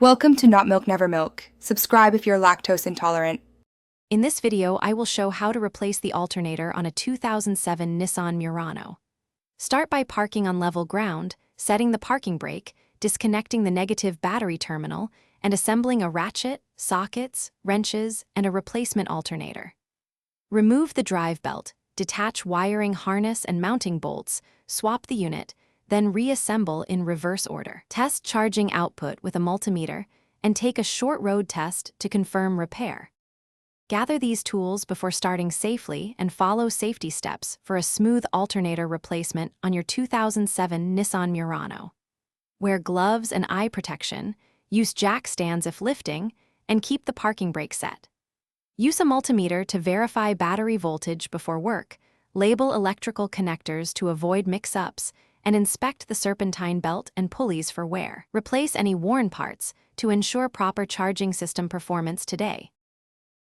Welcome to Not Milk Never Milk. Subscribe if you're lactose intolerant. In this video, I will show how to replace the alternator on a 2007 Nissan Murano. Start by parking on level ground, setting the parking brake, disconnecting the negative battery terminal, and assembling a ratchet, sockets, wrenches, and a replacement alternator. Remove the drive belt, detach wiring harness and mounting bolts, swap the unit, then reassemble in reverse order. Test charging output with a multimeter, and take a short road test to confirm repair. Gather these tools before starting safely and follow safety steps for a smooth alternator replacement on your 2007 Nissan Murano. Wear gloves and eye protection, use jack stands if lifting, and keep the parking brake set. Use a multimeter to verify battery voltage before work, label electrical connectors to avoid mix-ups, and inspect the serpentine belt and pulleys for wear. Replace any worn parts to ensure proper charging system performance today.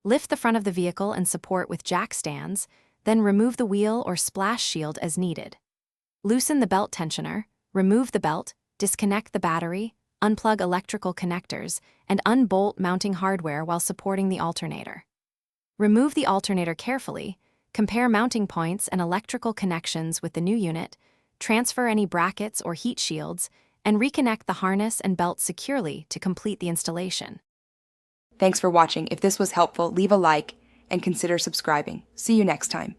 Lift the front of the vehicle and support with jack stands, then remove the wheel or splash shield as needed. Loosen the belt tensioner, remove the belt, disconnect the battery, unplug electrical connectors, and unbolt mounting hardware while supporting the alternator. Remove the alternator carefully, compare mounting points and electrical connections with the new unit, transfer any brackets or heat shields, and reconnect the harness and belt securely to complete the installation. Thanks for watching. If this was helpful, leave a like and consider subscribing. See you next time.